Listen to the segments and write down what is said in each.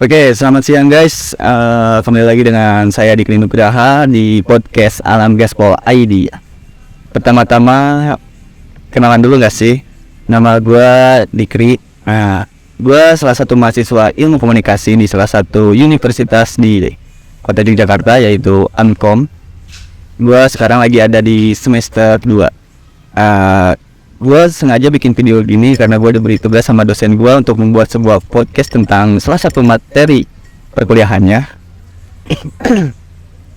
Oke, selamat siang guys. Kembali lagi dengan saya Dikri Nugraha di podcast Alam Gaspol ID. Pertama-tama kenalan dulu gak sih? Nama gue Dikri. Gue salah satu mahasiswa ilmu komunikasi di salah satu universitas di kota Yogyakarta, yaitu Ankom. Gue sekarang lagi ada di semester 2. Gue sengaja bikin video gini karena gue udah beri tugas sama dosen gue untuk membuat sebuah podcast tentang salah satu materi perkuliahannya.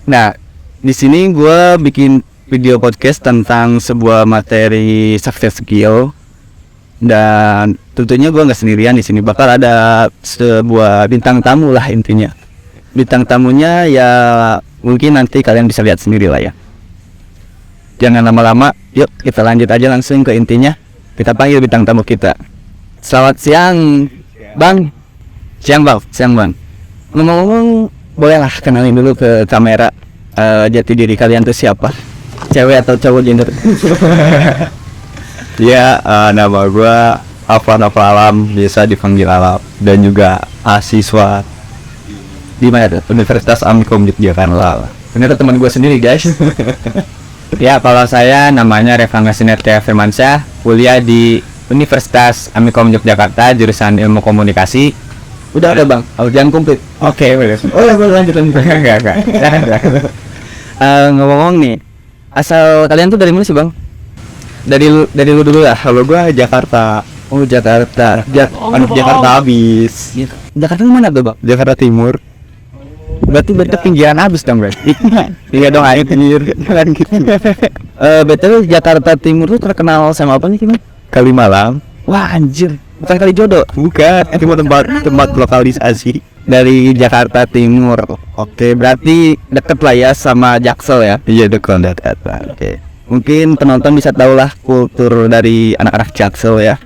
Nah, di sini gue bikin video podcast tentang sebuah materi success skill, dan tentunya gue nggak sendirian. Di sini bakal ada sebuah bintang tamu lah intinya. Bintang tamunya ya mungkin nanti kalian bisa lihat sendiri lah ya. Jangan lama-lama, yuk kita lanjut aja langsung ke intinya. Kita panggil bintang tamu kita. Selamat siang, Bang. Siang Bang. Ngomong-ngomong, bolehlah kenalin dulu ke kamera. Jati diri kalian tuh siapa? Cewek atau cowok gender? Ya, nama gue Afwan Alam, biasa dipanggil Alap, dan juga mahasiswa Di mana tuh? Universitas Amkom Yogyakarta. Ternyata teman gue sendiri, guys. Ya, kalau saya namanya Revanga Sinertia Firmansyah, kuliah di Universitas Amikom Yogyakarta, jurusan Ilmu Komunikasi. Udah ada Bang, jangan komplit. Oke, boleh. Boleh lanjut. Enggak. Ngomong-ngomong nih, asal kalian tuh dari mana sih Bang? Dari lu dulu lah. Kalau gue Jakarta. Oh Jakarta. Jakarta habis. Jakarta mana tuh Bang? Jakarta Timur. Berarti ketinggian habis dong berarti. Iya dong, ayo Jangan gitu. Betul, Jakarta Timur tuh terkenal sama apa nih Bang? Kalimalang. Wah anjir, bukan kali jodoh. Bukan, cuma tempat lokalisasi. Dari Jakarta Timur. Oke, berarti deket lah ya sama Jaksel ya. Iya, dekat. Oke. Mungkin penonton bisa tahu lah kultur dari anak-anak Jaksel ya.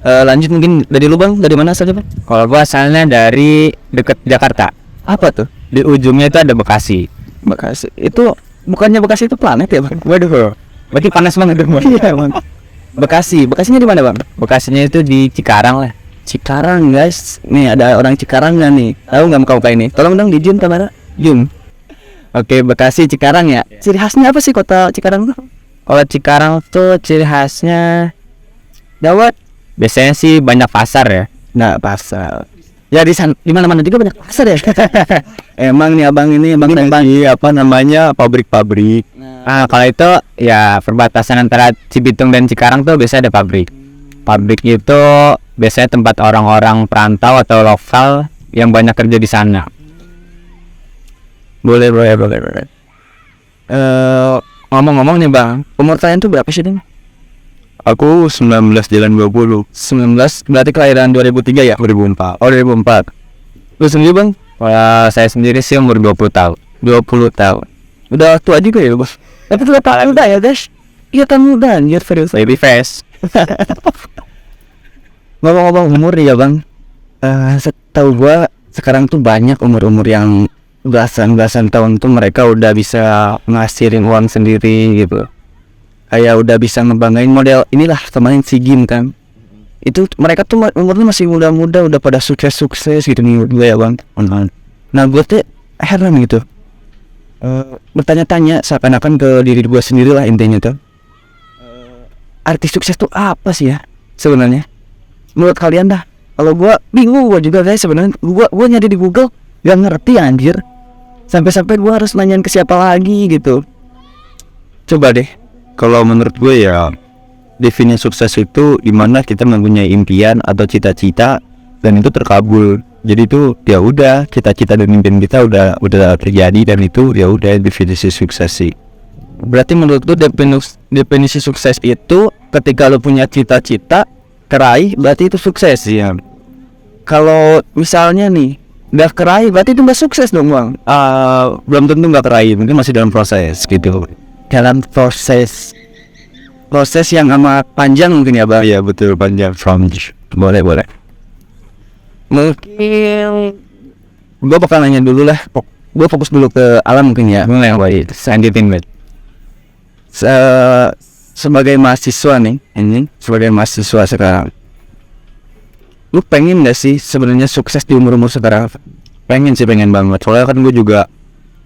Lanjut mungkin dari lu Bang, dari mana asalnya Bang? Kalau gua asalnya dari deket Jakarta. Apa tuh? Di ujungnya itu ada Bekasi. Bekasi. Itu bukannya Bekasi itu planet ya Bang? Waduh, berarti panas banget dong. Iya Bang. Bekasinya di mana Bang? Bekasinya itu di Cikarang lah. Cikarang guys. Nih ada orang Cikarang nggak nih? Tahu nggak muka ini? Tolong dong di zoom kamera. Zoom. Oke, Bekasi Cikarang ya. Ciri khasnya apa sih kota Cikarang tuh? Kalau Cikarang tuh ciri khasnya Dawet. biasanya sih banyak pasar ya. Nah, pasar. Ya di mana-mana juga banyak pasar ya. Emang nih abang Iya, apa namanya, pabrik-pabrik. Nah, kalau itu ya perbatasan antara Cibitung dan Cikarang tuh biasanya ada pabrik. Pabrik itu biasanya tempat orang-orang perantau atau lokal yang banyak kerja di sana. Boleh. Ngomong-ngomong nih Bang, umur kalian tuh berapa sih nih? Aku 19 jalan 20. 19, berarti kelahiran 2003 ya? 2004. Oh 2004. Lu sendiri Bang? Kalau saya sendiri sih umur 20 tahun. 20 tahun. Udah tua juga ya Bos? Tapi tetap muda ya guys. Iya kan muda anjir, serius. Baby face. Ngomong-ngomong umur ya Bang, setahu gua sekarang tuh banyak umur-umur yang belasan tahun tuh mereka udah bisa ngasihin uang sendiri gitu. Kayak udah bisa ngebanggain model inilah kemarin si Gim kan. Itu mereka tuh umurnya masih muda-muda udah pada sukses gitu nih gue ya Bang. Nah gue tuh heran gitu, bertanya-tanya seakan-akan ke diri gue sendiri lah intinya tuh. Arti sukses tuh apa sih ya sebenarnya? Menurut kalian dah. Kalau gue bingung, gue juga guys sebenarnya. Gue nyari di Google gak ngerti anjir. Sampai-sampai gue harus nanyain ke siapa lagi gitu. Coba deh. Kalau menurut gue ya, definisi sukses itu dimana kita mempunyai impian atau cita-cita dan itu terkabul. Jadi itu ya udah, cita-cita dan impian kita udah terjadi, dan itu ya udah definisi sukses sih. Berarti menurut lu definisi sukses itu ketika lu punya cita-cita keraih, berarti itu sukses ya. Kalau misalnya nih udah keraih, berarti itu nggak sukses dong Bang. Belum tentu nggak keraih, mungkin masih dalam proses gitu. Dalam proses yang amat panjang mungkin ya Bang. Iya betul, panjang. Boleh. Mungkin gue bakal nanya dulu lah. Gue fokus dulu ke Alam mungkin ya. Mulai baik, lanjutin bet. Sebagai mahasiswa nih, sebagai mahasiswa sekarang, lu pengen gak sih sebenarnya sukses di umur sekarang? Pengen banget. Soalnya kan gue juga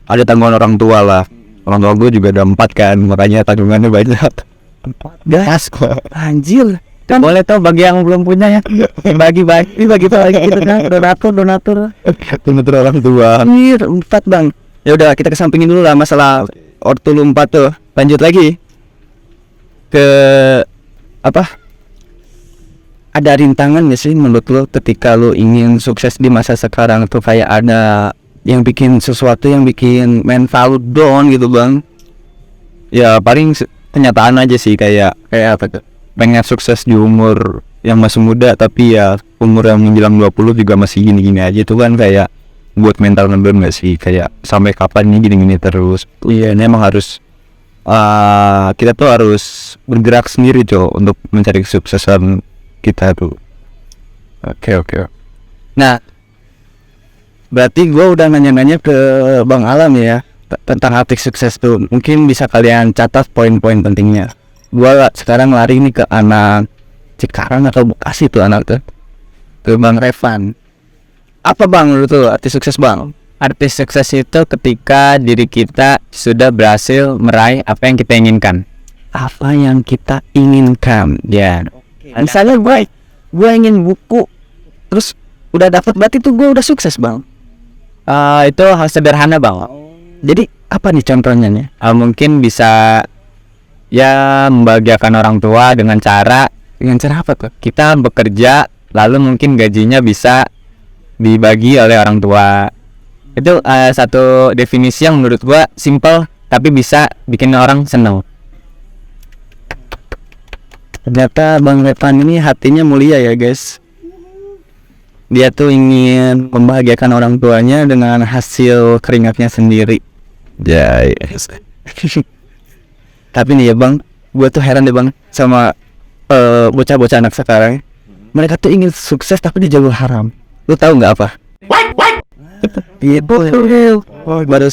ada tanggungan orang tua lah. Orang tua gue juga ada 4 kan, makanya tanggungannya banyak. Gas, anjir. Boleh tuh bagi yang belum punya ya. Bagi gitu kan. Donatur. Donatur orang tua. Anjir, 4 bang. Ya udah kita kesampingin dulu lah masalah ortu lu 4 tuh. Lanjut lagi ke apa? Ada rintangan gak sih menurut lo ketika lo ingin sukses di masa sekarang tuh, kayak ada yang bikin sesuatu yang bikin mental down gitu bang? Ya paling kenyataan aja sih, kayak Kayak apa tuh? pengen sukses di umur yang masih muda, tapi ya umur yang menjelang 20 juga masih gini-gini aja. Itu kan kayak buat mental ngedown gak sih? Kayak sampai kapan nih gini-gini terus? Iya, ini emang harus kita tuh harus bergerak sendiri untuk mencari kesuksesan kita tuh. Oke. Nah, berarti gue udah nanya-nanya ke Bang Alam ya tentang arti sukses tuh. Mungkin bisa kalian catat poin-poin pentingnya. Gue sekarang lari nih ke anak Cikarang atau Bekasi tuh anak tuh, ke Bang Revan. Apa bang menurut lo arti sukses bang? Arti sukses itu ketika diri kita sudah berhasil meraih apa yang kita inginkan. Apa yang kita inginkan? Ya. Misalnya gue ingin buku, terus udah dapat, berarti tuh gue udah sukses bang. Itu hal sederhana bang. Jadi apa nih contohnya nih? Mungkin bisa ya membahagiakan orang tua dengan cara apa tuh? kita bekerja, lalu mungkin gajinya bisa dibagi oleh orang tua. Itu satu definisi yang menurut gua simple tapi bisa bikin orang seneng. Ternyata Bang Revan ini hatinya mulia ya guys. Dia tuh ingin membahagiakan orang tuanya dengan hasil keringatnya sendiri. Yes. Tapi nih ya bang, gue tuh heran deh bang sama bocah-bocah anak sekarang. Mereka tuh ingin sukses tapi di jalur haram. Lu tahu nggak apa? Gitu. Baru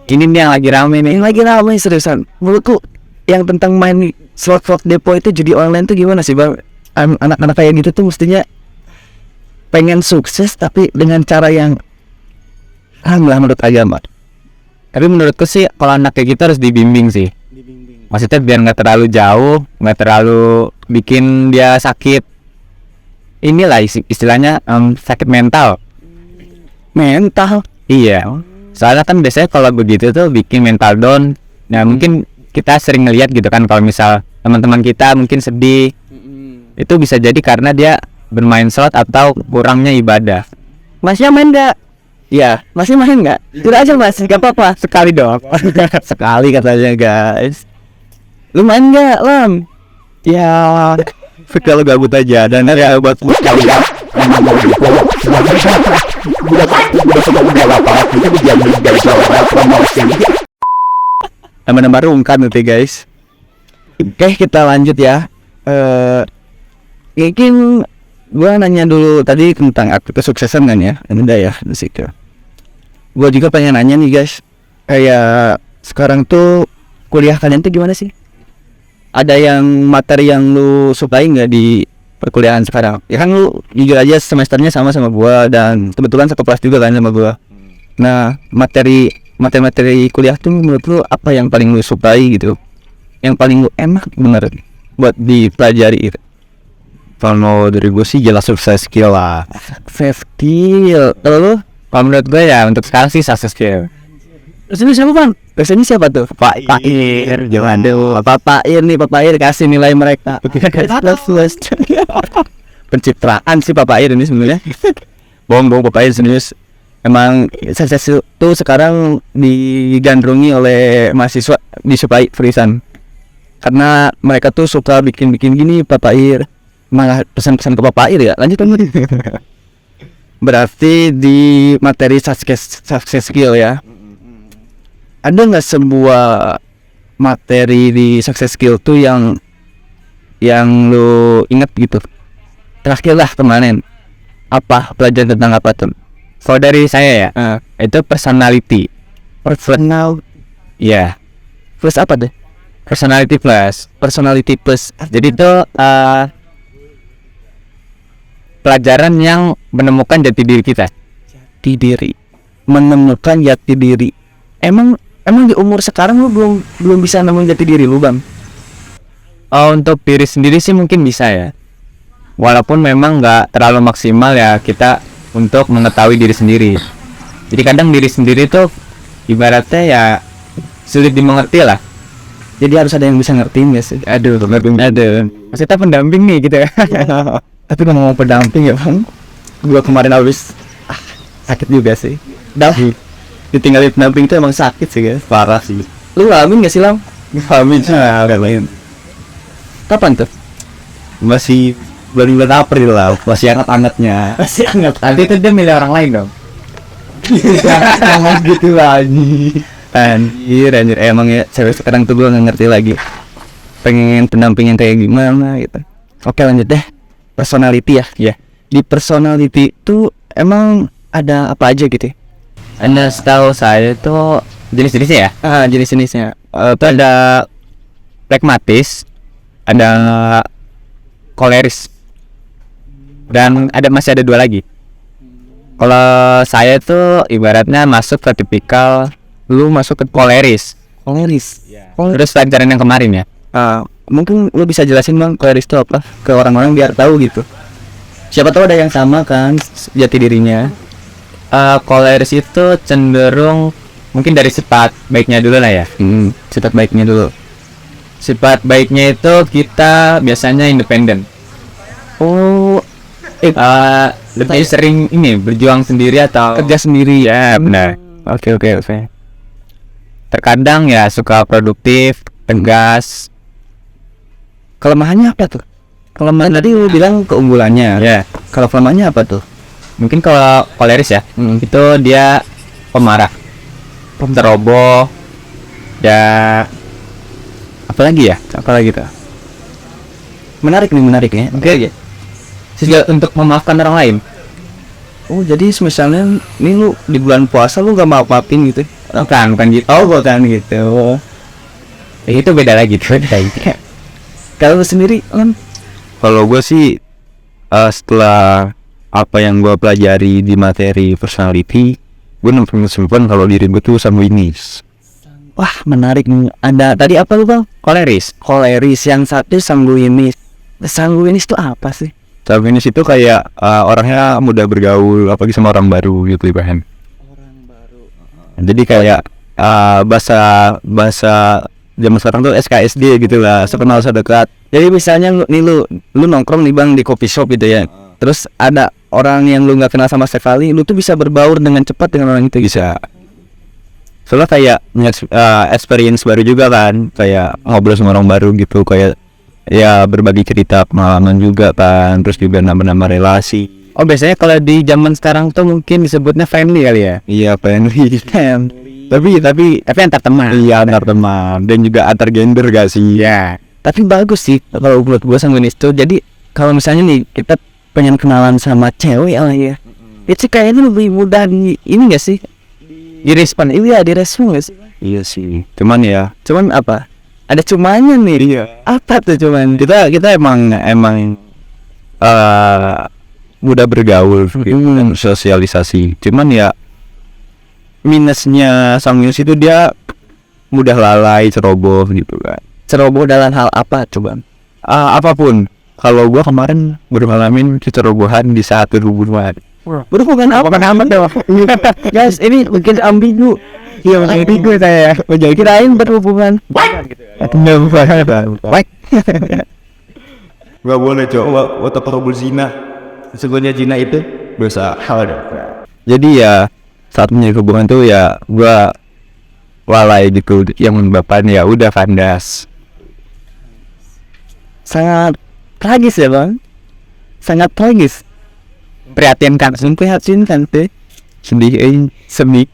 Ini nih yang lagi rame nih. yang lagi ramai seriusan. Menurutku yang tentang main slot depo itu, judi online tuh gimana sih bang? Anak-anak kayak gitu tuh mestinya pengen sukses tapi dengan cara yang haram lah menurut agama. Tapi menurutku sih kalau anak kayak gitu harus dibimbing sih. Maksudnya biar nggak terlalu jauh, nggak terlalu bikin dia sakit. Inilah istilahnya sakit mental. Mental. Iya. Soalnya kan biasanya kalau begitu tuh bikin mental down. Nah mungkin kita sering ngeliat gitu kan, kalau misal teman-teman kita mungkin sedih, itu bisa jadi karena dia bermain slot atau kurangnya ibadah. Masnya main nggak? Iya, masih main nggak? Tidak aja mas, nggak apa-apa. Sekali doang. Sekali katanya guys. Lu main nggak Lam? Ya, kalau gabut aja dan ya buat kalian nambah-nambah rungkan nanti guys. Oke, kita lanjut ya. Mungkin gua nanya dulu tadi tentang arti kesuksesan kan ya. Udah ya, di situ. Gua juga pengen nanya nih guys. Kayak sekarang tuh kuliah kalian tuh gimana sih? Ada yang materi yang lu sukai nggak di perkuliahan sekarang? Ya kan lu jujur aja semesternya sama gua dan kebetulan satu kelas juga kan sama gua. Nah, materi kuliah tuh menurut lu apa yang paling lu sukai gitu? Yang paling lu enak bener buat dipelajari itu? kalau dari gue sih jelas sukses skill lah. Skill. Kalau lu? Kalau menurut gue ya untuk sekarang sih success skill. Terus ini siapa bang? Terus ini siapa tuh? Pak Ir, jangan Aduh, Pak Ir nih, Pak Ir kasih nilai mereka. Pencitraan sih Pak Ir ini sebenarnya. Bohong Pak Ir serius. Emang sukses itu sekarang digandrungi oleh mahasiswa di Supai Frisan. Karena mereka tuh suka bikin gini Pak Ir. Malah pesan-pesan ke Pak Ir ya. Lanjut. Berarti di materi success skill ya. Ada nggak sebuah materi di success skill tuh yang lu inget gitu? Terakhir lah kemarin. Apa pelajaran tentang apa tuh? Kalau dari saya ya, itu personality. Ya. Plus apa deh? Personality plus. Personality plus. Jadi itu pelajaran yang menemukan jati diri kita. Jati diri, menemukan jati diri. Emang di umur sekarang lu belum bisa nemuin jati diri lu, Bang? Untuk diri sendiri sih mungkin bisa ya, walaupun memang nggak terlalu maksimal ya kita untuk mengetahui diri sendiri. Jadi kadang diri sendiri tuh ibaratnya ya sulit dimengerti lah. Jadi harus ada yang bisa ngertiin gak sih? Aduh, maksudnya pendamping nih gitu ya. Tapi ngomong pendamping ya, Bang, gua kemarin habis sakit juga sih. Ditinggalin pendamping itu emang sakit sih, guys. Parah sih. Lu ngalamin gak sih, Lam? Ngalamin ngalamin. Kapan tuh? Masih bulan April lah, masih hangat-hangatnya. Masih hangat. Nanti itu dia milih orang lain dong. Jangan gitu lagi. Anjir, emang ya cewek sekarang tuh gua nggak ngerti lagi. Pengen pendamping yang kayak gimana gitu. Oke, lanjut deh. Personality ya. Ya. Di personality tuh emang ada apa aja gitu? Anda setahu saya itu jenis-jenisnya ya. Jenis-jenisnya. Itu ada pragmatis, ada koleris, dan masih ada 2 lagi. Kalau saya tuh ibaratnya masuk ke tipikal, lu masuk ke koleris. Terus pelajaran yang kemarin ya. Mungkin lu bisa jelasin, Bang, koleris itu apa ke orang-orang biar tahu gitu. Siapa tahu ada yang sama kan jati dirinya. Koleris itu cenderung mungkin dari sifat baiknya dulu lah ya. Sifat baiknya dulu. Sifat baiknya itu kita biasanya independen. Lebih sering ini berjuang sendiri atau Kerja sendiri. ya benar. Oke. Terkadang ya suka produktif, tegas. Kelemahannya apa tuh? Kelemahan tadi lu bilang keunggulannya. Ya, Kalau kelemahannya apa tuh? mungkin kalau koleris ya, itu dia pemarah, ceroboh, ya apalagi tuh. Menarik ya. Oke. Juga untuk memaafkan orang lain. Oh, jadi misalnya nih lu di bulan puasa lu gak maafin gitu? Bukan gitu. Bukan gitu. Itu beda lagi tuh. Kalau lu sendiri kan? Kalau gue sih setelah apa yang gue pelajari di materi personality, gue nemuin kesimpulan kalau diri gue tuh sanguinis. Wah, menarik nih. Ada tadi apa lu, Bang? Koleris. Yang satu sanguinis. Sanguinis itu apa sih? Sanguinis itu kayak orangnya mudah bergaul, apalagi sama orang baru gitu ibaratnya. Jadi kayak bahasa zaman sekarang tuh SKSD gitu lah, sekenal sedekat. Jadi misalnya lu nongkrong nih, Bang, di coffee shop gitu ya. Terus ada orang yang lu nggak kenal sama sekali, lu tuh bisa berbaur dengan cepat dengan orang itu. Bisa. Soalnya kayak experience baru juga kan, kayak ngobrol sama orang baru gitu, kayak ya berbagi cerita pengalaman juga kan, terus juga nambah-nambah relasi. Oh, biasanya kalau di zaman sekarang tuh mungkin disebutnya friendly kali ya. Iya, friendly. tapi antar teman. iya, antar teman dan juga antar gender gak sih? Ya. Tapi bagus sih kalau menurut gua sanguinis tuh. Jadi kalau misalnya nih kita pengen kenalan sama cewek ya, itu kayaknya lebih mudah ini gak sih? Direspon. Iya, direspon gak sih? Iya sih. Cuman Apa? Ada cumanya nih. iya. Apa tuh cuman? Kita emang mudah bergaul, dan sosialisasi. Cuman ya minusnya sanguinis itu dia mudah lalai, ceroboh gitu kan. Ceroboh dalam hal apa coba? Apapun. Kalau gua kemarin beralamin kecerobohan di saat berhubungan. Berhubungan apa? Amat dong. Guys, ini mungkin ambigu. Iya, ambigu saya. Jadi kirain berhubungan. Nggak baik. Nggak boleh coba watakarubul zina. Sesungguhnya zina itu dosa. Jadi ya saat menjalin hubungan tuh ya gua lalai gitu, yang menyebabkan ya udah kandas. Sangat tragis ya, Bang. Sangat tragis. Prihatinkan. Memprihatinkan sih. Sedih.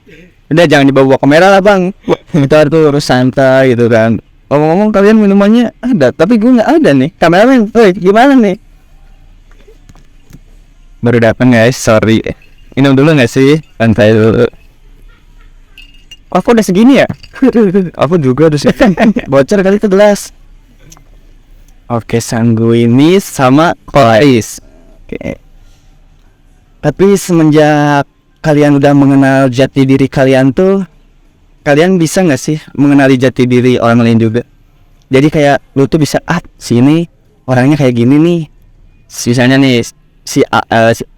Udah jangan dibawa kamera lah, Bang. Kita tuh harus santai gitu kan. Ngomong-ngomong, kalian minumannya ada, tapi gue nggak ada nih. Kameramen, gimana nih? Baru datang guys, sorry. Minum dulu nggak sih? Santai dulu. Aku udah segini ya? Aku juga udah sih. Bocor kali itu gelas. Oke, sanguinis sama koleris. Oke. Tapi semenjak kalian udah mengenal jati diri kalian tuh, kalian bisa nggak sih mengenali jati diri orang lain juga? Jadi kayak lu tuh bisa sini orangnya kayak gini nih. Misalnya nih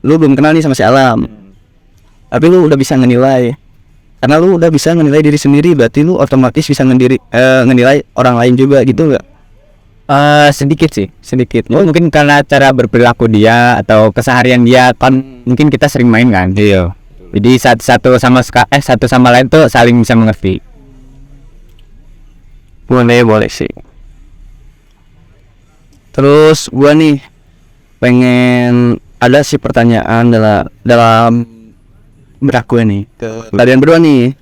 lu belum kenal nih sama si Alam, tapi lu udah bisa menilai. Karena lu udah bisa menilai diri sendiri, berarti lu otomatis bisa menilai orang lain juga gitu nggak? Sedikit sih, sedikit. Mungkin karena cara berperilaku dia atau keseharian dia kan mungkin kita sering main kan. Iya. Jadi satu sama lain tuh saling bisa mengerti. Boleh sih. Terus gua nih pengen ada sih pertanyaan dalam berak gue nih ke kalian berdua nih.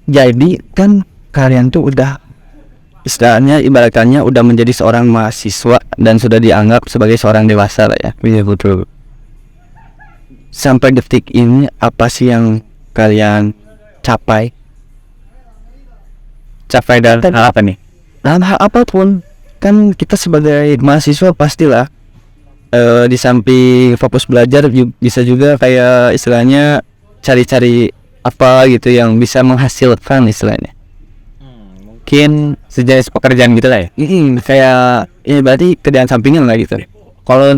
Jadi kan kalian tuh udah istilahnya ibaratnya udah menjadi seorang mahasiswa dan sudah dianggap sebagai seorang dewasa lah ya. Iya betul. Sampai detik ini apa sih yang kalian capai? Capai dalam hal apa nih? Dalam hal apapun, kan kita sebagai mahasiswa pastilah di samping fokus belajar bisa juga kayak istilahnya cari-cari apa gitu yang bisa menghasilkan istilahnya. Mungkin sejenis pekerjaan gitu lah ya. Kayak ya berarti kerjaan sampingan lah gitu. Kalau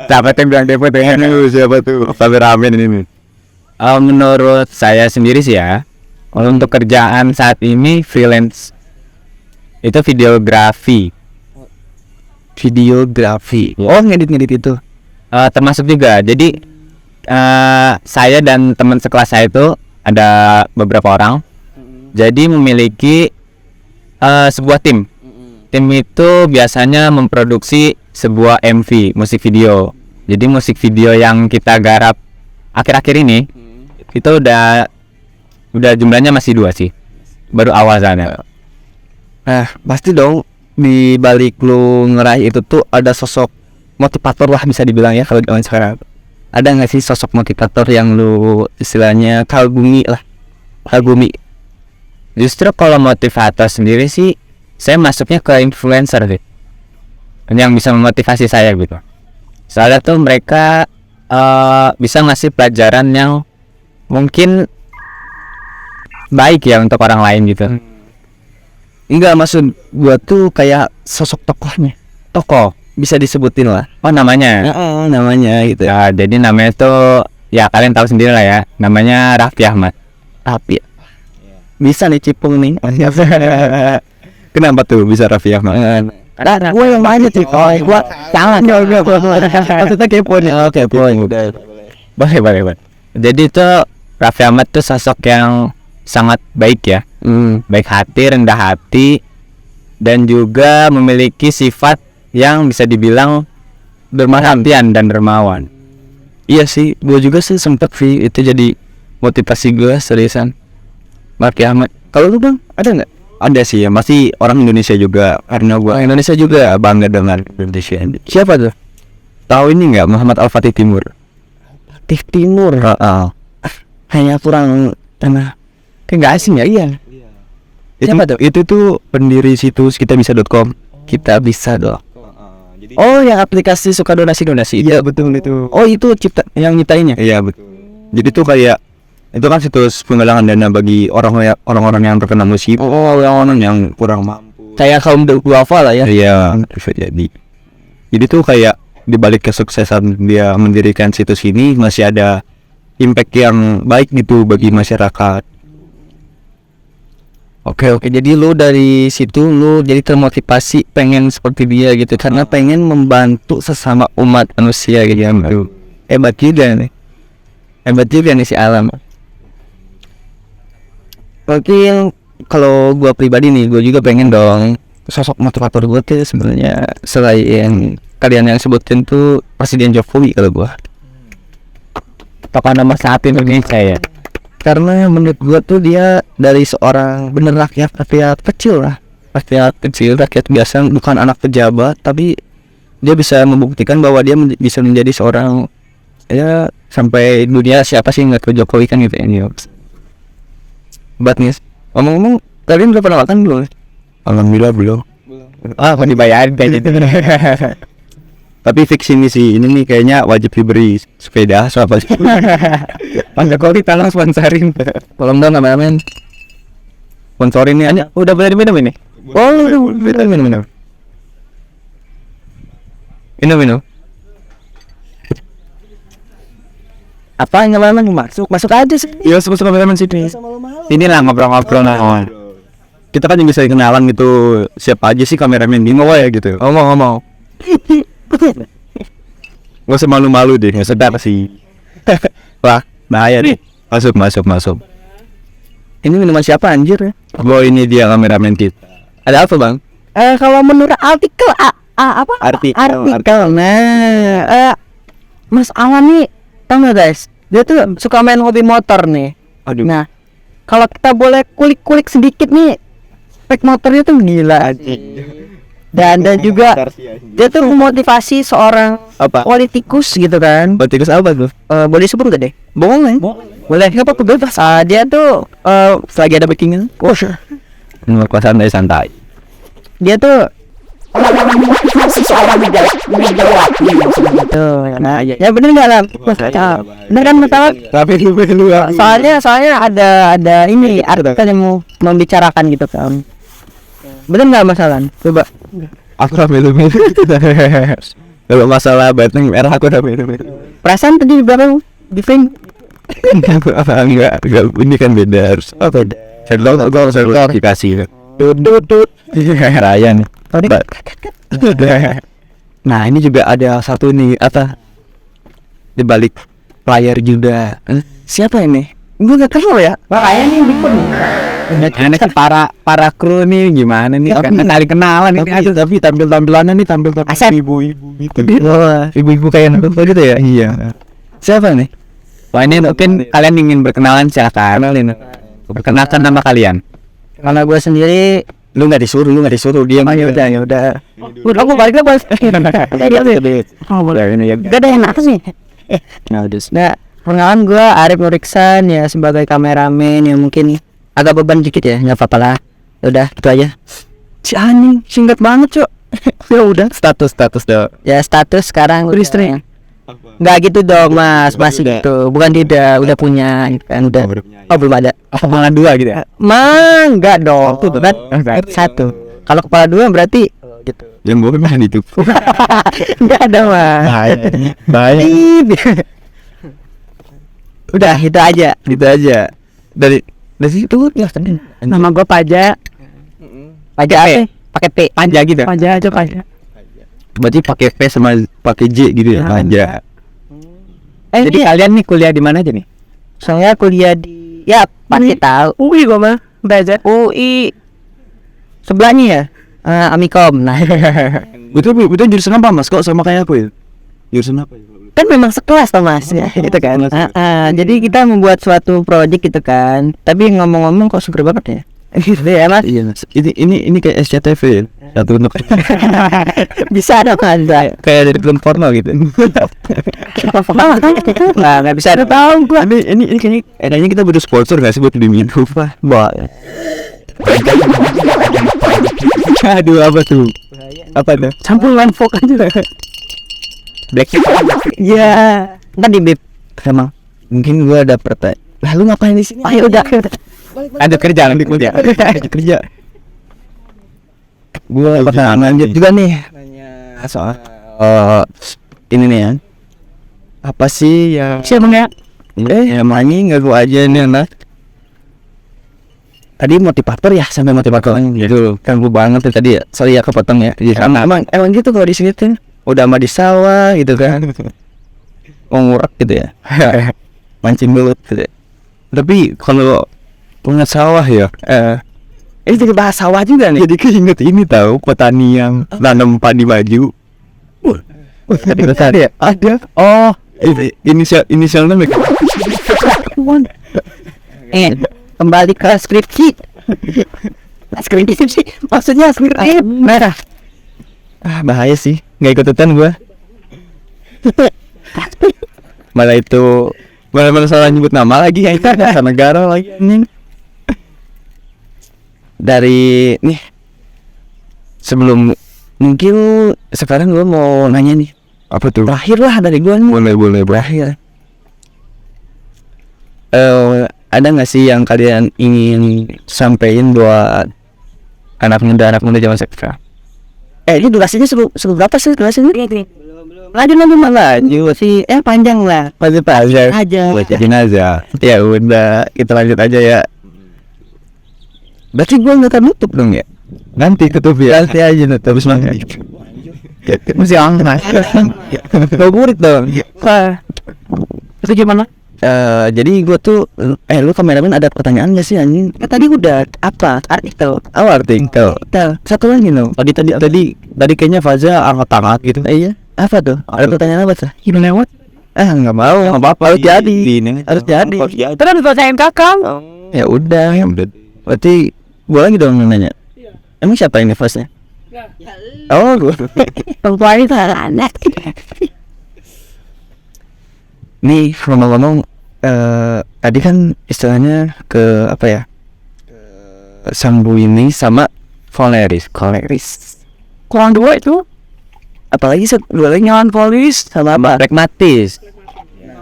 Siapa yang bilang depot ya? Siapa tuh? Kameramen ini. Menurut saya sendiri sih ya, untuk kerjaan saat ini freelance itu videografi. Oh, ngedit itu. Termasuk juga. Jadi saya dan teman sekelas saya itu ada beberapa orang. Jadi memiliki sebuah tim. Tim itu biasanya memproduksi sebuah MV, musik video. Jadi musik video yang kita garap akhir-akhir ini itu udah jumlahnya masih 2 sih. Baru awal sana. Nah, pasti dong di balik lu ngeraih itu tuh ada sosok motivator lah bisa dibilang ya kalau zaman sekarang. Ada nggak sih sosok motivator yang lu istilahnya kagumi? Justru kalau motivator sendiri sih saya masuknya ke influencer sih, yang bisa memotivasi saya gitu. Soalnya tuh mereka bisa ngasih pelajaran yang mungkin baik ya untuk orang lain gitu. Enggak, maksud gua tuh kayak sosok tokohnya. Tokoh bisa disebutin lah. Oh namanya? Namanya gitu. Ya, jadi namanya tuh ya kalian tahu sendiri lah ya. Namanya Raffi Ahmad. Tapi bisa nih cipung nih. Kenapa tuh bisa Raffi Ahmad? Gue yang banyak sih. Gua jangan. Maksudnya kepo nih. Oke, Boleh. Jadi tuh Raffi Ahmad tuh sosok yang sangat baik ya. Baik hati, rendah hati, dan juga memiliki sifat yang bisa dibilang perhatian dan dermawan. Iya sih, gue juga sih sempet sih itu jadi motivasi gue seriusan. Raffi Ahmad. Kalau lu bang, ada nggak? Ada sih ya, masih orang Indonesia juga. Karena gua Indonesia juga bangga dengan Indonesia. Siapa tuh? Tahu ini nggak, Muhammad Al-Fatih Timur? Timur. Hanya kurang tanah. Kayak nggak asing ya, iya. Siapa tuh? Itu tuh pendiri situs kitabisa.com. Kita bisa dong. Oh, yang aplikasi suka donasi. Iya betul itu. Oh, itu yang nyiptainnya. Iya betul. Jadi tuh kayak itu kan situs penggalangan dana bagi orang-orang yang terkena musibah. Orang yang kurang mampu. Kayak kaum duafa lah ya. Iya, bisa jadi. Jadi tuh kayak dibalik kesuksesan dia mendirikan situs ini masih ada impact yang baik gitu bagi masyarakat. Oke, jadi lu dari situ lu jadi termotivasi pengen seperti dia gitu karena pengen membantu sesama umat manusia gitu ya. Hebat juga nih si Alam. Mungkin kalau gua pribadi nih, gua juga pengen dong sosok motivator gua tuh sebenarnya selain kalian yang sebutin tuh Presiden Jokowi kalau gua. Tokoh nomor 1 Indonesia ya. Karena menurut gua tuh dia dari seorang bener rakyat kecil lah. Rakyat biasa, bukan anak pejabat, tapi dia bisa membuktikan bahwa dia bisa menjadi seorang ya sampai dunia siapa sih nggak ke Jokowi kan gitu ya. Nih, ngomong-ngomong kalian udah pernah makan belum? Alhamdulillah belum. Kok dibayarin kayak gitu. Tapi fix ini sih, ini nih kayaknya wajib diberi sepeda so apa sih? Pak Jokowi tolong sponsorin. Tolong dong kameramen. Sponsorin nih, Udah boleh diminum ini? Oh, udah minum. Minum. Apa yang kameramen masuk aja sih. iya sebut kameramen sini. Inilah ngobrol-ngobrol nah. Kita kan juga bisa kenalan gitu, siapa aja sih kameramen ini ya gitu. Ngomong. Gak usah malu-malu deh, gak sedap sih. Wah, bahaya nih. Masuk. Ini minuman siapa anjir ya? Boy, ini dia kameramen kita. Ada apa bang? Kalau menurut artikel apa? Artikel. Nah, Mas Alan nih, tau nggak guys? Dia tuh suka main hobi motor nih. Aduh. Nah, kalau kita boleh kulik-kulik sedikit nih, spek motornya tuh gila. Dan juga dia tuh memotivasi seorang Apa? politikus gitu kan. Politikus apa tuh? Boleh disebut gak deh? Bohong ya? Boleh. Nggak apa-apa bebas. Dia tuh Selagi ada backingnya. oh, sure. Menurut santai. Dia tuh memotivasi seorang menjawab gitu. Nah, ya bener nggak lah? Bener kan masalah? Tapi lu Soalnya ada ini artikel yang mau membicarakan gitu kan. Bener nggak masalah? Coba. aku udah melu. Kalau masalah batang merah aku udah melu. Perasaan tadi di belakang di frame. Enggak, ini kan beda harus. Oh, beda. Server dikasih. Tut. Raya nih. Nah, ini juga ada satu nih di balik layar juga. Siapa ini? Gue gak kenal ya. Makanya nih bikin. Ini kan para kru nih gimana nih? Kan cari kenalan ini. Tapi tampilannya nih tampil Asep. ibu-ibu gitu. Ibu-ibu kayak apa gitu ya? Iya. Siapa nih? Wah, ini mungkin kalian ingin berkenalan, silakan. Perkenalkan nama kalian. Karena gue sendiri Lu nggak disuruh dia mah ya udah. udah aku balik lagi. Oh boleh ini ya. Gak ada yang nakes nih. Nah, perkenalan gue Arif Nuriksan ya, sebagai kameramen yang mungkin agak beban dikit ya, nggak apa-apa lah. Udah gitu aja. Si anjing singkat banget cok. Ya udah. Status dong. Ya status sekarang Beristri. nggak gitu dong mas, masih gitu. Bukan tidak, udah punya gitu kan, udah. Oh belum ada. Kepala dua gitu ya. Enggak dong. Kan satu. Kalau kepala dua berarti gitu. Yang gue memang itu. Enggak ada mas. Bahaya. Udah itu aja. Gitu aja. Dari situ ya tadi. Nama gue Paja. Paja apa? Pakai P. Panja gitu. Paja aja Paja. Berarti pakai V sama pakai J gitu ya. Aja. Jadi kalian nih kuliah di mana aja nih? Saya kuliah di pasti tahu. UI gua mah. Belajar UI. Sebelahnya ya. Amikom. Nah, Itu jurusan apa Mas? Kok sama kayak aku ya? Jurusan apa ya? kan memang sekelas toh Mas ya, gitu kan. Jadi kita membuat suatu project gitu kan. Tapi ngomong-ngomong kok super banget ya. Gitu ya Mas. Iya Mas. Ini kayak SCTV ya. Satu untuk Bisa dong Mas. kayak dari film porno gitu. Nah, nggak bisa ada tahu gua. Ini kayaknya kita butuh sponsor nggak sih buat beli minum? Aduh apa tuh? Apa tuh? Campuran fok aja. Black. Iya. Ntar di bip. Emang mungkin gua ada pertanyaan. Lah lu ngapain di sini? Ayo udah. Ada kerja nanti kuliah. Kerja. Gua pertanyaan lanjut Juga nih nanya soal ini nih ya. Apa sih yang Siapa ya? emangnya nggak gua aja nih anak. Tadi motivator ya, sampai motivator gitu kan gua banget ya tadi ya. Sorry ya kepotong ya. Emang gitu kalau di sini tuh udah mah di sawah gitu kan. Ngurak gitu ya. Mancing belut gitu. Tapi kalau punya sawah ya, Ini jadi bahas sawah juga nih. jadi keinget ini tahu petani yang nanam padi maju. Ada ya? Ada. Oh, inisialnya mereka. Kembali ke skripsi. Skripsi maksudnya skripsi merah. Bahaya sih, nggak ikutan gua. Malah salah nyebut nama lagi ya, itu ada negara lagi anjing. Dari nih sebelum mungkin sekarang gua mau nanya nih, Apa tuh? Terakhir lah dari gue nih. Boleh. Terakhir. Ada nggak sih yang kalian ingin sampaikan buat anak muda zaman sekarang? Ini durasinya seru berapa sih durasinya? Belum. Lanjut sih. Panjang lah. Lanjut aja. Bacain aja. Ya udah, kita lanjut aja ya. Berarti gue nggak tertutup dong ya? Nanti tutup ya. Nanti aja tutup. Habis makan. Masih angkat. Favorit dong. Itu gimana? Jadi gue tuh lu kameramen ada pertanyaan gak sih anjing? Tadi udah apa? Artikel. Artikel. Satu lagi no. Tadi kayaknya Faza angkat gitu. Iya. Apa tuh? Ada pertanyaan apa tuh? Gimana lewat? Nggak mau. Nggak apa-apa. Harus jadi. Harus jadi. Terus dibacain kakak. Ya udah. Berarti gue lagi dong nanya. Emang siapa ini Faznya? Oh gue. Perempuan itu anak. Nih ngomong-ngomong, tadi kan istilahnya ke apa ya? Sanguini sama koleris. Kurang 2 itu. Apalagi dua lagi nyawan polis sama apa? Pragmatis.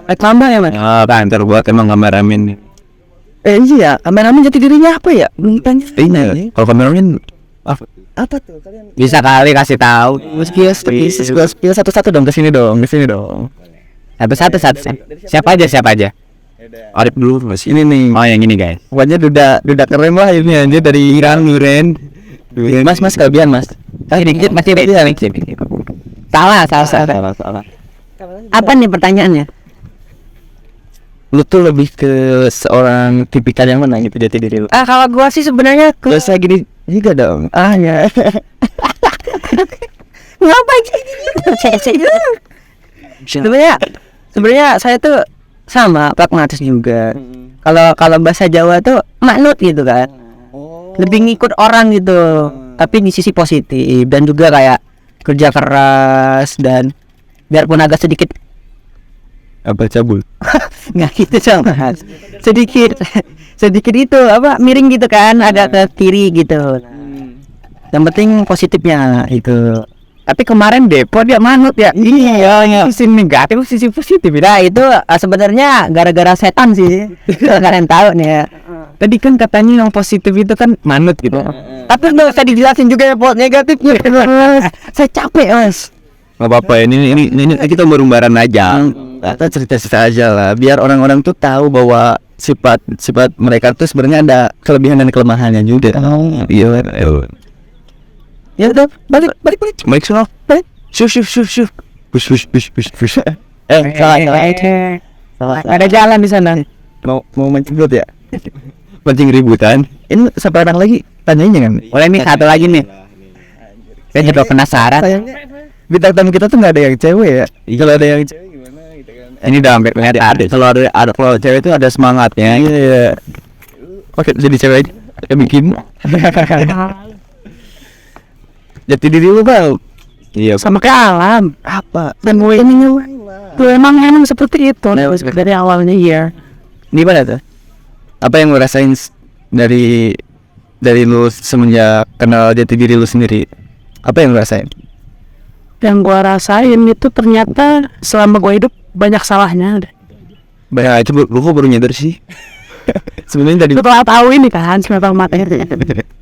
Tambah ya, Mas? Ntar buat emang kameramen. Iya, kameramen jati dirinya apa ya? Belum tanya. Ini kalau kameramen Apa tuh kalian? Bisa kali kasih tahu. Spill satu-satu dong, kesini dong. Satu. Siapa aja? Arif dulu masih. Ini nih. Oh, yang ini guys. Pokoknya duda keren lah ini aja dari Iran. Mas kelebihan mas. Dikit masih beda nih. Salah. Apa nih pertanyaannya? Lu tuh lebih ke seorang tipikal yang mana gitu jati diri lu? Kalau gua sih sebenarnya Terus saya gini juga dong. Ya. ngapain sebenarnya saya tuh sama pragmatis juga. Kalau bahasa Jawa tuh manut gitu kan. Lebih ngikut orang gitu. Tapi di sisi positif dan juga kayak kerja keras dan biarpun agak sedikit Apa cabul? nggak gitu sama sedikit itu apa miring gitu kan, ada ke kiri gitu. Yang penting positifnya itu. Tapi kemarin Depo dia manut ya. Iya. Sisi negatif, sisi positif. Nah itu sebenarnya gara-gara setan sih. Kalian tahu nih ya. Tadi kan katanya yang positif itu kan manut gitu. Tapi nggak usah dijelasin juga ya buat negatifnya. Saya capek mas. Nggak apa-apa ini kita bareng-bareng aja. Kita cerita aja lah, biar orang-orang tuh tahu bahwa sifat mereka tuh sebenarnya ada kelebihan dan kelemahannya juga. Iya. Ya udah, balik. Sono. Shuf. Push. Salah. Ada jalan di sana. Mau mancing dulu ya? Pancing ributan. Ini sampai orang lagi tanyain jangan. Boleh nih satu lagi nih. Saya juga penasaran. Sayangnya bintang tamu kita tuh nggak ada yang cewek ya. Kalau ada yang cewek gimana gitu kan? Ini udah hampir ada. Kalau cewek itu ada semangatnya. Iya. Oke, jadi cewek aja. Ya bikin. Jati diri lu bang. Iya. Sama kayak alam. Apa? Dan gue ini tuh emang seperti itu. Dari awalnya ya. Gimana tuh? Apa yang lu rasain dari lu semenjak kenal jati diri lu sendiri? Apa yang lu rasain? Yang gua rasain itu ternyata selama gua hidup banyak salahnya. Banyak itu lu kok baru nyadar sih? Sebenarnya dari Setelah tahu ini kan, setelah materi.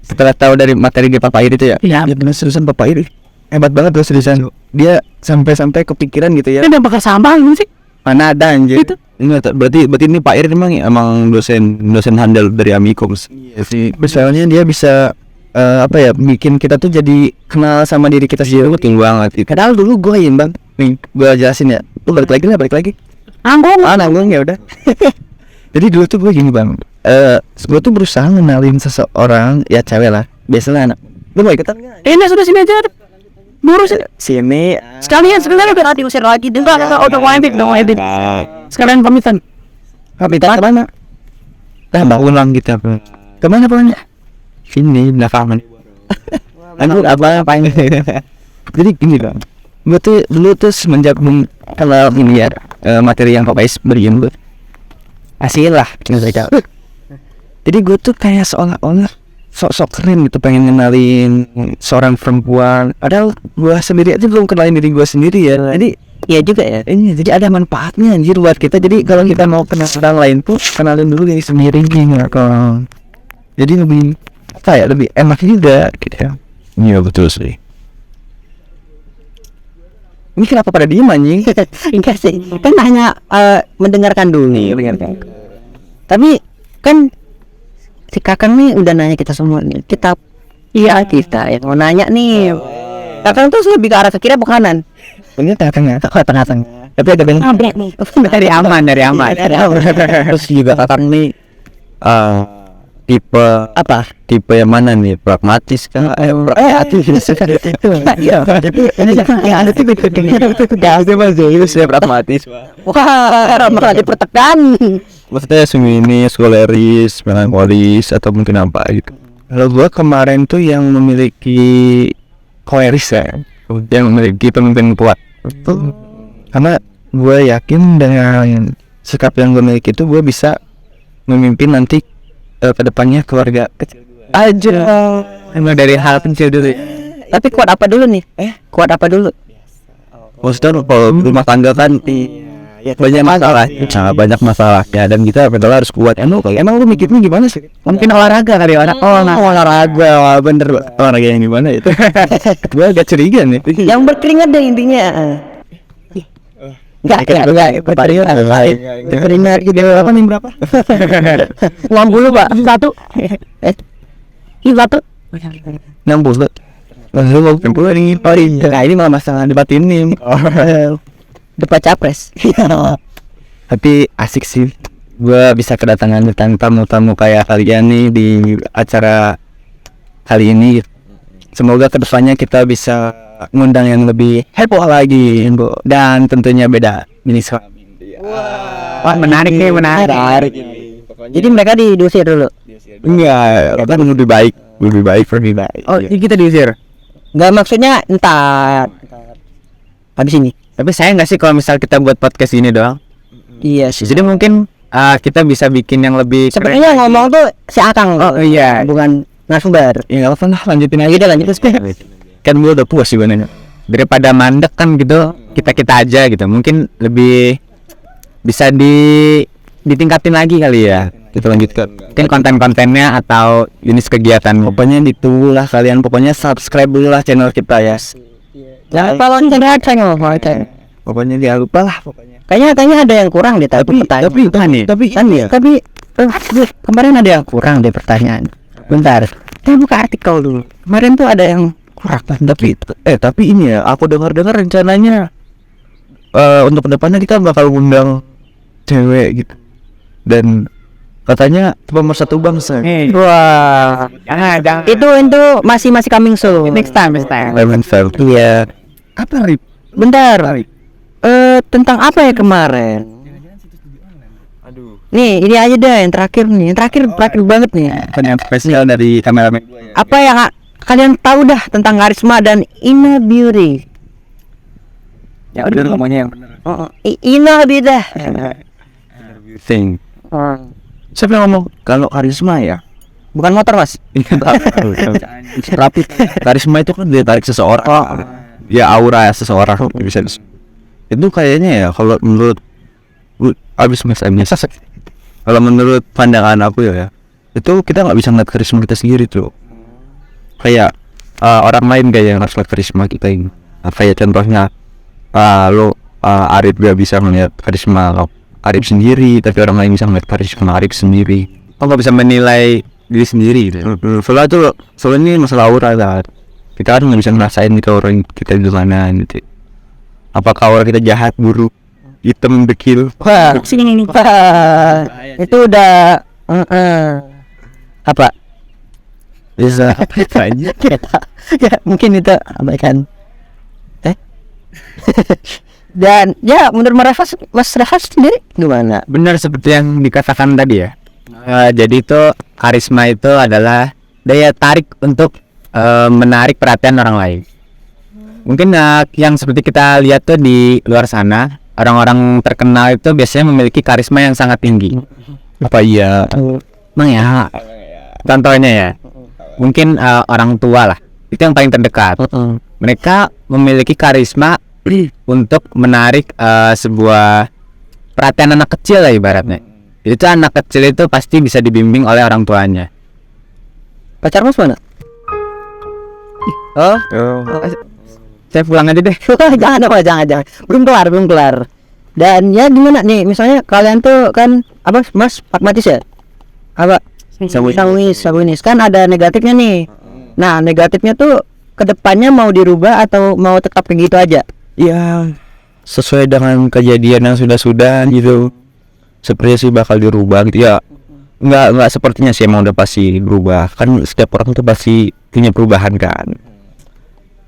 setelah tahu dari materi di Papa Iri itu ya. Iya. Ya benar, seriusan Papa Iri hebat banget tuh seriusan. Dia sampai kepikiran gitu ya. Ini udah bakal sampah gimana sih? Mana ada anjir. Itu. Ini berarti ini Pak Iri emang dosen handal dari Amikom. Iya sih. Misalnya dia bisa apa ya, bikin kita tuh jadi kenal sama diri kita sendiri. Betul banget. Padahal dulu gue bang, nih gue jelasin ya. Lu balik lagi. Nanggung ya udah. Jadi dulu tuh gue gini bang, gue tuh berusaha ngenalin seseorang, ya cewek lah, biasalah anak. Lu mau ikutan nggak? Ini sudah sini aja. Lurus Sini. sekalian biar diusir lagi. Udah wajib. Sekalian pamitan. Pamitan kemana? Pulang kita. Kemana pulangnya? Sini belakangan. Lanjut apa-apain. Jadi gini bang, gue tuh dulu tuh semenjak kalau ini ya materi yang Papa Is beriin gue hasil lah. Jadi gue tuh kayak seolah-olah sok keren gitu, pengen ngenalin seorang perempuan. Padahal gue sendiri aja belum kenalin diri gue sendiri ya. Jadi Iya juga ya. Ini jadi ada manfaatnya anjir buat kita. Jadi kalau kita mau kenal orang lain pun kenalin dulu diri sendiri nggak kalau. Jadi lebih apa ya, lebih enak juga gitu ya. Iya betul sih. Ini kenapa pada diem anjing? Enggak sih, kan hanya mendengarkan dulu. Mendengarkan. Tapi kan si Kakang nih udah nanya kita semua nih. Kita yang mau nanya nih. Kakang tuh lebih ke arah ke kiri apa kanan? Ini tengah-tengah. Tengah-tengah. Tapi ada yang Dari aman. terus juga kakak nih tipe Apa? tipe yang mana nih, pragmatis kan? Itu. Iya. Yang ada tipe Saya pragmatis. Wah, malah dipertekan. Maksudnya seminis, koleris, melankolis atau mungkin apa gitu. Kalau gua kemarin tuh yang memiliki koleris ya, yang memiliki pemimpin kuat. Karena gue yakin dengan sikap yang gue miliki itu gue bisa memimpin nanti kedepannya keluarga kecil. Aja. Emang dari hal kecil dulu ya. Tapi kuat apa dulu nih? Kuat apa dulu? Maksudnya kalau rumah tangga kan banyak masalah, banyak masalahnya dan kita padahal harus kuat. Emang lu mikirnya gimana sih? Mungkin olahraga kali orang. Olahraga, bener olahraga yang gimana itu? Gue agak curiga nih. Yang berkeringat deh intinya. Enggak. Berkeringat gitu apa nih berapa? Uang dulu, Pak. Satu. Satu. 60. Lalu mau kumpul ini. Nah ini malah masalah debat ini. Debat capres. Tapi asik sih. Gue bisa kedatangan tamu-tamu kayak kalian nih di acara kali ini. Semoga kedepannya kita bisa ngundang yang lebih heboh lagi, dan tentunya beda jenis. Wah, menarik nih, menarik. Jadi mereka diusir dulu. Enggak, kita lebih baik. Oh, Iya. ini kita diusir. Enggak, maksudnya entar habis ini. Tapi saya nggak sih kalau misal kita buat podcast ini doang. Iya sih. Jadi mungkin kita bisa bikin yang lebih Sebenarnya ngomong tuh si Akang. Oh iya. Bukan narasumber. Ya nggak apa-apa lah, lanjutin aja deh, lanjut. Kan gue udah puas sih sebenarnya. Daripada mandek kan gitu, kita aja gitu. Mungkin lebih bisa ditingkatin lagi kali ya. Kita lanjutkan. Mungkin konten-kontennya atau jenis kegiatan. Pokoknya ditunggu lah kalian. Pokoknya subscribe dulu lah channel kita ya. Jangan lupa lonceng channel. Pokoknya jangan lupa lah. Kayaknya ada yang kurang deh Tapi kemarin ada yang kurang deh pertanyaan. Bentar. Saya buka artikel dulu. Kemarin tuh ada yang kurang. Tapi ini ya, aku dengar rencananya untuk kedepannya kita bakal ngundang cewek gitu. Dan katanya pemersatu bangsa. Wah. Jangan. Itu masih coming soon. Next time. Lemon Fair. Iya. Apa Rip? Bentar. Tentang apa ya kemarin? Nih, ini aja deh yang terakhir nih. Yang terakhir banget nih. Pertanyaan spesial dari kameramen gue ya. Apa yang kalian tahu dah tentang karisma dan inner beauty? Ya udah ngomongnya yang benar. Inner beauty dah. Thing. Siapa yang ngomong? Kalau karisma ya. Bukan motor, Mas. Rapi. Karisma itu kan dia tarik seseorang. Ya aura seseorang bisa. Itu kayaknya ya kalau menurut kalau menurut pandangan aku ya itu kita nggak bisa ngeliat karisma kita sendiri tuh. Kayak orang lain kayak yang harus lihat karisma kita ini. Kayak contohnya Arif gak bisa ngeliat karisma Arif sendiri, tapi orang lain bisa ngeliat karisma Arif sendiri. Nggak bisa menilai diri sendiri gitu. Soalnya ini masalah aura kan. Kita kan nggak bisa ngerasain gitu orang kita di mana gitu. Apakah aura kita jahat, buruk, hitam, dekil? Wah, sini nih. Wah, itu udah apa? Bisa apa aja? Ya, mungkin itu abaikan. Dan ya menurut Mas Rafas sendiri gimana? Benar seperti yang dikatakan tadi ya. Jadi itu karisma itu adalah daya tarik untuk menarik perhatian orang lain. Mungkin yang seperti kita lihat tuh di luar sana, orang-orang terkenal itu biasanya memiliki karisma yang sangat tinggi. Apa iya? Emang ya. Contohnya ya, mungkin orang tua lah, itu yang paling terdekat. Mereka memiliki karisma untuk menarik sebuah perhatian anak kecil lah ibaratnya. Itu anak kecil itu pasti bisa dibimbing oleh orang tuanya. Pacar Mas mana? Oh, Saya pulang aja deh. jangan. Belum kelar. Dan ya gimana nih? Misalnya kalian tuh kan apa Mas pragmatis ya? Apa? Sanguinis kan ada negatifnya nih. Nah, negatifnya tuh kedepannya mau dirubah atau mau tetap kayak gitu aja? Ya sesuai dengan kejadian yang sudah gitu, sepertinya sih bakal dirubah gitu ya. Nggak sepertinya sih emang udah pasti berubah, kan setiap orang tuh pasti punya perubahan kan.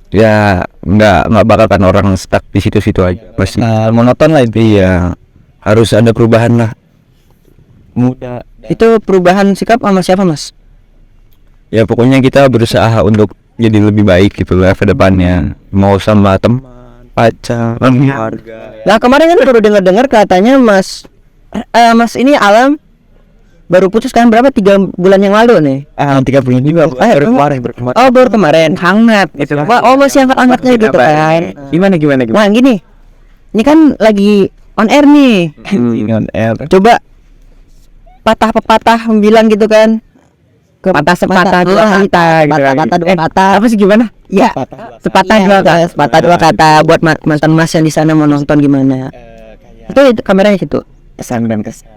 Ya nggak bakal kan orang stuck di situ-situ aja, pasti monoton lah itu. Iya, harus ada perubahan lah. Mudah. Itu perubahan sikap sama siapa Mas? Ya pokoknya kita berusaha untuk jadi lebih baik gitu lah ke depannya, mau sama teman, pacar, keluarga. Nah kemarin kan baru dengar katanya Mas ini Alam baru putus kan berapa 3 bulan yang lalu nih? 3 bulan juga baru kemarin. Oh baru kemarin hangat itu. Oh masih hangatnya gitu kan? Gimana? Nah gini, ini kan lagi on air nih. On air. Coba patah bilang gitu kan? Patah sepatah dua kata gitu kan. Patah dua kata. Apa sih gimana? Ya, sepatah dua kata buat mantan Mas yang di sana mau nonton gimana? Itu kameranya situ. Kesan dan kesan.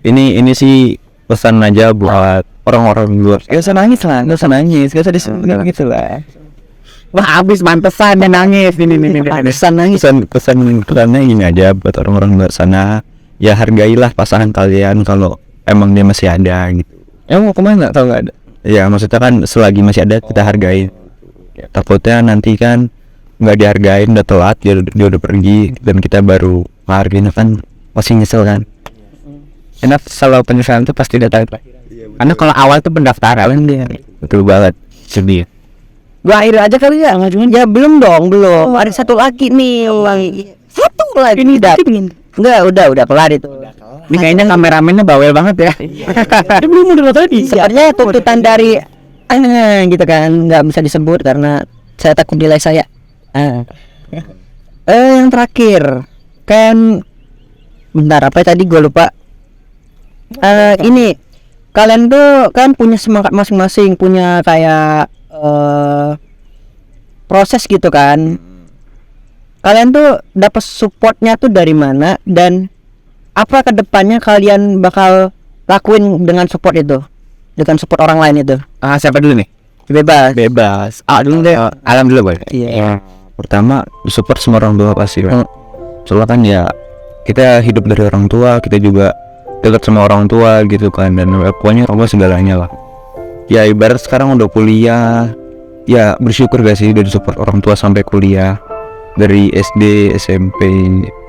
Ini sih pesan aja buat orang-orang di luar. Gak usah nangis lah, gak usah disebut gitu lah. Wah abis mantesan dan nangis ini. Pantesan nangis. Pesannya gini aja buat orang-orang di luar sana. Ya hargailah pasangan kalian kalau emang dia masih ada gitu. Mau kemana? Tahu nggak ada? Ya maksudnya kan selagi masih ada kita hargain. Takutnya nanti kan nggak dihargain, udah telat, dia udah pergi dan kita baru hargain, kan pasti nyesel kan. Enak selalu penyesalan itu pasti datang. Karena kalau awal tuh pendaftaran dia. Betul banget. Sedih. Gua akhir aja kali ya ngajuin. Ya belum. Ada satu lagi nih. Satu lagi. Ini udah kelar itu. Ini kayaknya kameramennya bawel banget ya. Dia belum udah tadi. Sebenarnya tuntutan dari gitu kan nggak bisa disebut karena saya takut nilai saya. Yang terakhir kan bentar apa tadi gue lupa. Ini kalian tuh kan punya semangat masing-masing, punya kayak proses gitu kan. Kalian tuh dapat supportnya tuh dari mana dan apa kedepannya kalian bakal lakuin dengan support itu, dengan support orang lain itu? Siapa dulu nih? Bebas. Dulu deh. Alam dulu boy. Iya. Pertama support semua orang tua pasti kan. Soalnya kan ya kita hidup dari orang tua, kita juga dekat sama orang tua gitu kan, dan pokoknya orang tua segalanya lah. Ya ibarat sekarang udah kuliah, ya bersyukur gak sih udah disupport orang tua sampai kuliah, dari SD, SMP,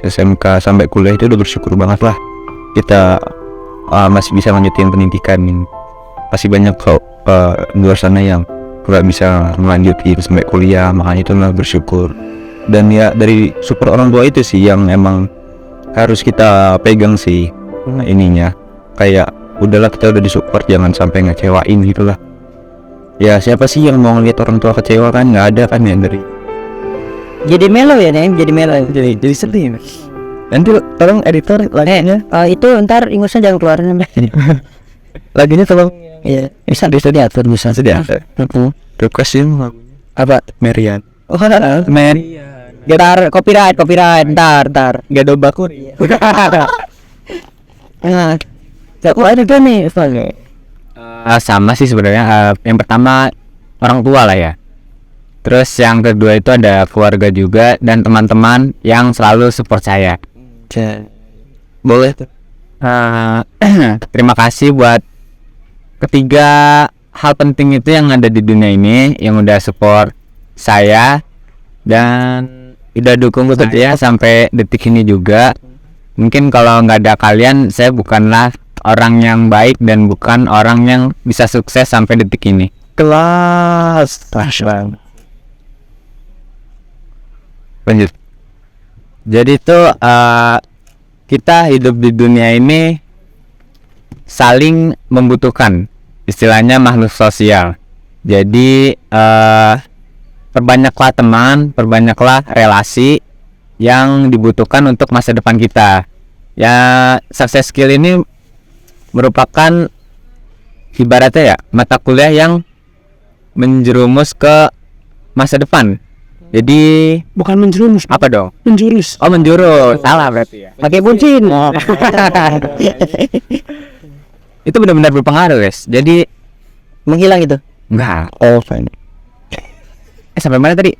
SMK sampai kuliah itu udah bersyukur banget lah. Kita masih bisa lanjutin pendidikan ini. Masih banyak kok di luar sana yang gak bisa melanjutin sampai kuliah, makanya itu lah bersyukur. Dan ya dari support orang tua itu sih yang emang harus kita pegang sih. Ininya kayak udahlah kita udah disupport, jangan sampai ngecewain gitulah. Ya siapa sih yang mau ngeliat orang tua kecewa kan, nggak ada kan ya dari. Jadi melo ya nih, jadi sedih. Nanti tolong editor lagunya. Itu ntar ingusnya jangan keluarin Lagunya tolong. Iya, bisa diatur bisa. Requestin lagunya apa? Marian. Oh, Marian. Gitar copyright, ntar. Gak ada baku. Nah, aku ada kan nih, sama sih sebenarnya. Yang pertama orang tua lah ya. Terus yang kedua itu ada keluarga juga dan teman-teman yang selalu support saya. Boleh tuh. Terima kasih buat ketiga hal penting itu yang ada di dunia ini, yang udah support saya dan udah dukung saya sampai detik ini juga. Mungkin kalau nggak ada kalian, saya bukanlah orang yang baik dan bukan orang yang bisa sukses sampai detik ini. Kelas banget. Lanjut. Jadi tuh kita hidup di dunia ini saling membutuhkan, istilahnya makhluk sosial. Jadi perbanyaklah teman, perbanyaklah relasi yang dibutuhkan untuk masa depan kita. Ya, success skill ini merupakan ibaratnya ya mata kuliah yang menjerumus ke masa depan. Jadi Bukan menjerumus, apa dong? menjurus. Oh, menjurus. Salah berarti ya. Pakai buncin. Itu benar-benar berpengaruh, guys. Jadi Menghilang itu. enggak. Oh, fine. Sampai mana tadi?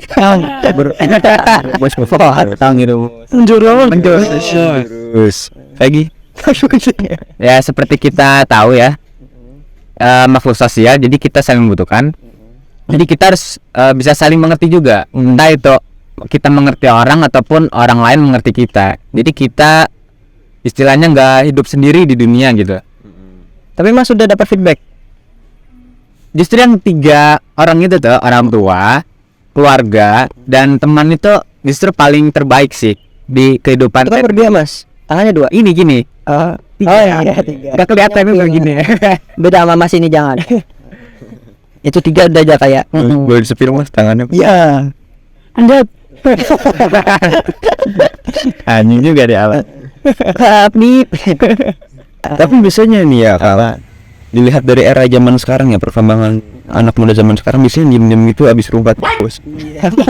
Bos tang gitu. Menjurus. Terus lagi. Ya, seperti kita tahu ya, makhluk sosial, jadi kita saling membutuhkan. Jadi kita harus bisa saling mengerti juga. Entah itu kita mengerti orang ataupun orang lain mengerti kita. Jadi kita istilahnya nggak hidup sendiri di dunia gitu. Tapi Mas sudah dapat feedback. Justru yang 3 orang itu tuh, orang tua, keluarga, dan teman itu justru paling terbaik sih di kehidupan. Itu kan berdua Mas. Tangannya 2. Ini gini, Oh iya 3. nggak kelihatan tapi begini. Beda sama Mas ini jangan. Itu 3 udah aja kayak. Boleh disepir Mas tangannya. Iya. Anda Anjing juga deh alat. Nih. Tapi biasanya nih ya kalau dilihat dari era zaman sekarang ya, perkembangan anak muda zaman sekarang biasanya diem-diem itu habis rubat bos.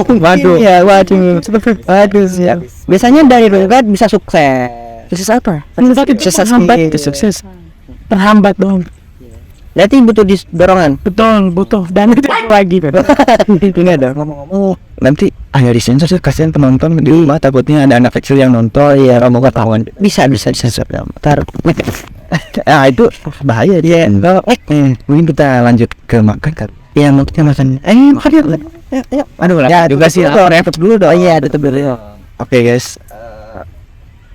Waduh. Iya, waduh. Waduh. Ya. Biasanya dari rugat bisa sukses. Sukses apa? terhambat sukses. Terhambat dong. Berarti butuh dorongan. Betul, butuh dan itu lagi. Ini ada ngomong-ngomong. Nanti ayo disensor sih, kasihan penonton di rumah, takutnya ada anak kecil yang nonton ya kamu ketahuan. Bisa disensor. Ntar. Ah itu bahaya dia. Mungkin kita lanjut ke makan kan. Ya mungkin makan. Makan yuk. Yuk. Aduh, Ya, juga sih. Tutup dulu dong. Iya, tutup dulu. Oke guys,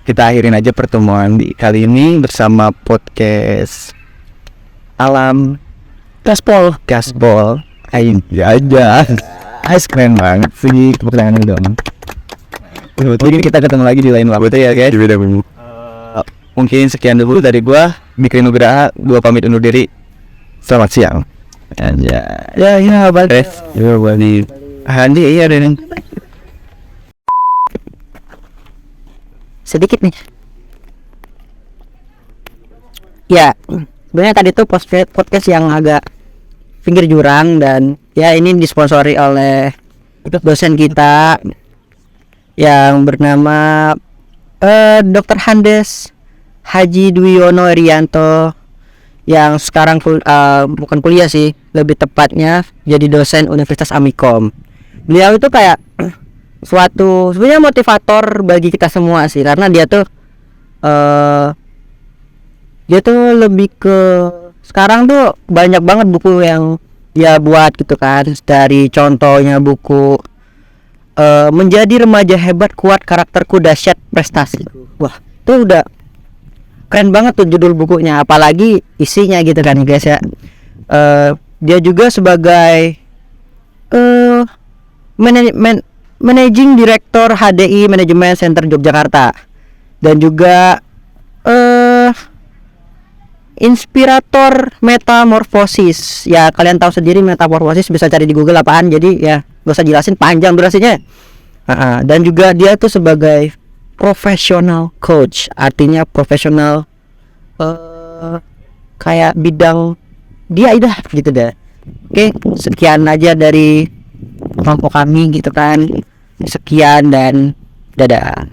kita akhirin aja pertemuan di kali ini bersama podcast Alam Gaspol. Ayo aja. Ais keren banget sih, tepuk tangan dong. Mungkin kita ketemu lagi di lain waktu ya guys. Mungkin sekian dulu dari gua, Bikri Nugraha, gua pamit undur diri. Selamat siang. Ya, balik. Ya balik. Andi iya deh. Sedikit nih. Ya, sebenarnya tadi tuh podcast yang agak pinggir jurang dan ya ini disponsori oleh dosen kita yang bernama Dr. Handes Haji Dwiyono Irianto yang sekarang bukan kuliah sih, lebih tepatnya jadi dosen Universitas Amikom. Beliau itu kayak suatu sebenarnya motivator bagi kita semua sih, karena dia tuh lebih ke sekarang tuh banyak banget buku yang dia buat gitu kan, dari contohnya buku Menjadi Remaja Hebat, Kuat Karakterku, Dahsyat Prestasiku. Wah, itu udah keren banget tuh judul bukunya, apalagi isinya gitu kan guys ya. Dia juga sebagai Managing Director HDI Manajemen Center Yogyakarta, dan juga inspirator metamorfosis. Ya kalian tahu sendiri metamorfosis, bisa cari di Google apaan, jadi ya gak usah jelasin, panjang durasinya. Dan juga dia tuh sebagai professional coach, artinya profesional kayak bidang dia udah gitu deh. Oke, sekian aja dari kelompok kami gitu kan. Sekian dan dadah.